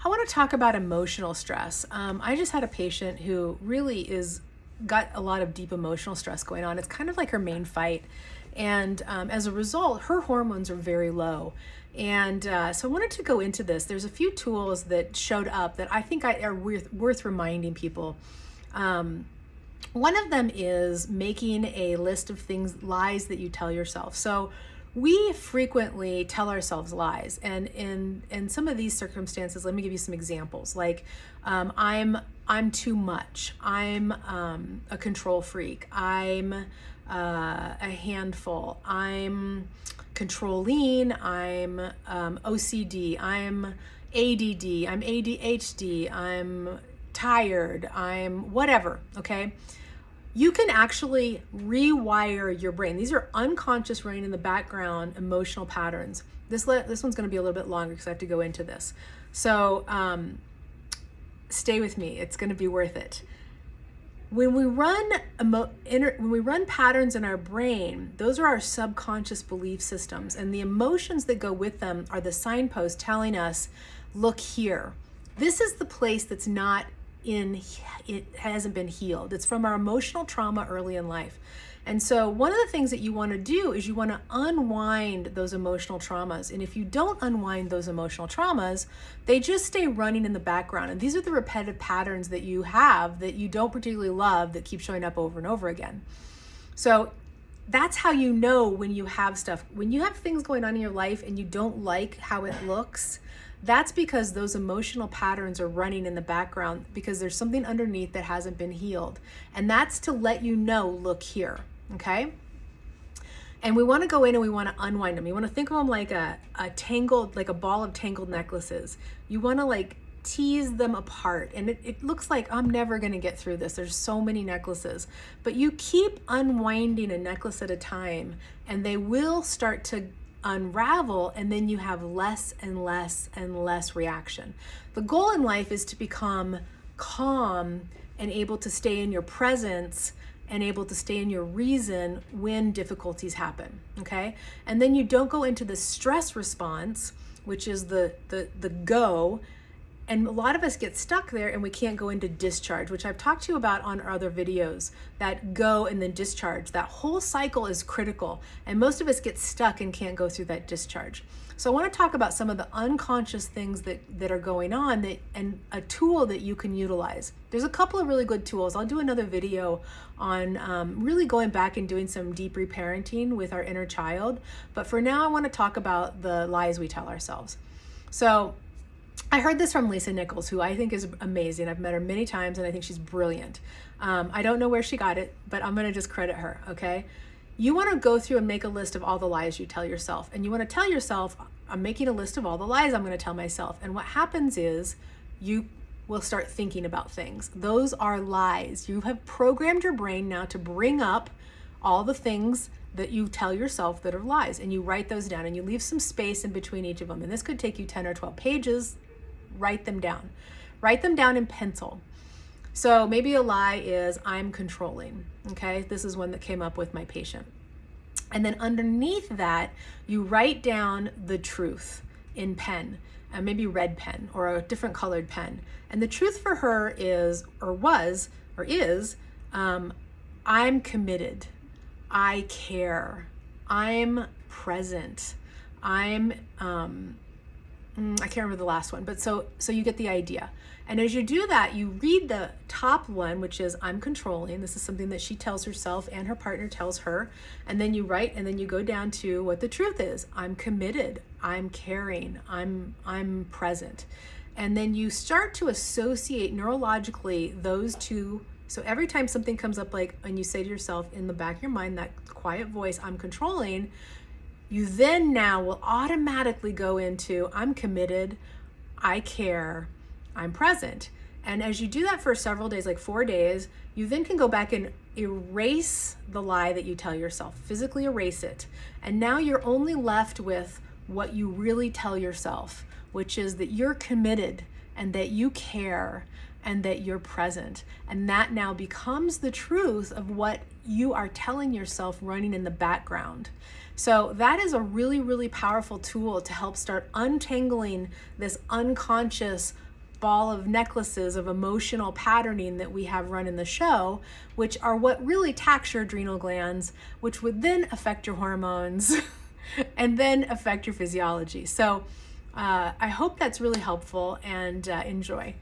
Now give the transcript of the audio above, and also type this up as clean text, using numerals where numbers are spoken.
I want to talk about emotional stress. I just had a patient who really got a lot of deep emotional stress going on. It's kind of like her main fight. And as a result, her hormones are very low. And so I wanted to go into this. There's a few tools that showed up that I think are worth reminding people. One of them is making a list of things, lies that you tell yourself. So we frequently tell ourselves lies, and in some of these circumstances, let me give you some examples. Like, I'm too much. I'm a control freak. I'm a handful. I'm controlling. I'm OCD. I'm ADD. I'm ADHD. I'm tired. I'm whatever. Okay. You can actually rewire your brain. These are unconscious running in the background emotional patterns. This one's going to be a little bit longer because I have to go into this. So stay with me. It's going to be worth it. When we run patterns in our brain, those are our subconscious belief systems, and the emotions that go with them are the signposts telling us, look here. This is the place that's not it hasn't been healed. It's from our emotional trauma early in life. And so one of the things that you want to do is you want to unwind those emotional traumas. And if you don't unwind those emotional traumas, they just stay running in the background. And these are the repetitive patterns that you have that you don't particularly love that keep showing up over and over again. So that's how you know when you have things going on in your life and you don't like how it looks. That's because those emotional patterns are running in the background because there's something underneath that hasn't been healed. And that's to let you know, look here, okay? And we want to go in and we want to unwind them. You want to think of them like a ball of tangled necklaces. You want to like tease them apart. And it looks like I'm never going to get through this. There's so many necklaces. But you keep unwinding a necklace at a time and they will start to unravel, and then you have less and less and less reaction. The goal in life is to become calm and able to stay in your presence and able to stay in your reason when difficulties happen, okay? And then you don't go into the stress response, which is the go. And a lot of us get stuck there and we can't go into discharge, which I've talked to you about on our other videos. That go and then discharge, that whole cycle is critical. And most of us get stuck and can't go through that discharge. So I want to talk about some of the unconscious things that are going on and a tool that you can utilize. There's a couple of really good tools. I'll do another video on really going back and doing some deep reparenting with our inner child. But for now, I want to talk about the lies we tell ourselves. So I heard this from Lisa Nichols, who I think is amazing. I've met her many times and I think she's brilliant. I don't know where she got it, but I'm going to just credit her, okay? You want to go through and make a list of all the lies you tell yourself. And you want to tell yourself, I'm making a list of all the lies I'm going to tell myself. And what happens is you will start thinking about things. Those are lies. You have programmed your brain now to bring up all the things that you tell yourself that are lies. And you write those down and you leave some space in between each of them. And this could take you 10 or 12 pages. Write them down. Write them down in pencil. So maybe a lie is I'm controlling. Okay, this is one that came up with my patient. And then underneath that, you write down the truth in pen, maybe red pen or a different colored pen. And the truth for her is, or was, or is, I'm committed. I care. I'm present. I can't remember the last one, but so you get the idea. And as you do that, you read the top one, which is I'm controlling. This is something that she tells herself and her partner tells her. And then you write, and then you go down to what the truth is. I'm committed. I'm caring. I'm present. And then you start to associate neurologically those two. So every time something comes up, like, and you say to yourself in the back of your mind, that quiet voice, I'm controlling, you then now will automatically go into I'm committed, I care, I'm present. And as you do that for several days, like 4 days, you then can go back and erase the lie that you tell yourself, physically erase it. And now you're only left with what you really tell yourself, which is that you're committed and that you care and that you're present. And that now becomes the truth of what you are telling yourself running in the background. So that is a really, really powerful tool to help start untangling this unconscious ball of necklaces of emotional patterning that we have run in the show, which are what really tax your adrenal glands, which would then affect your hormones and then affect your physiology. So I hope that's really helpful, and enjoy.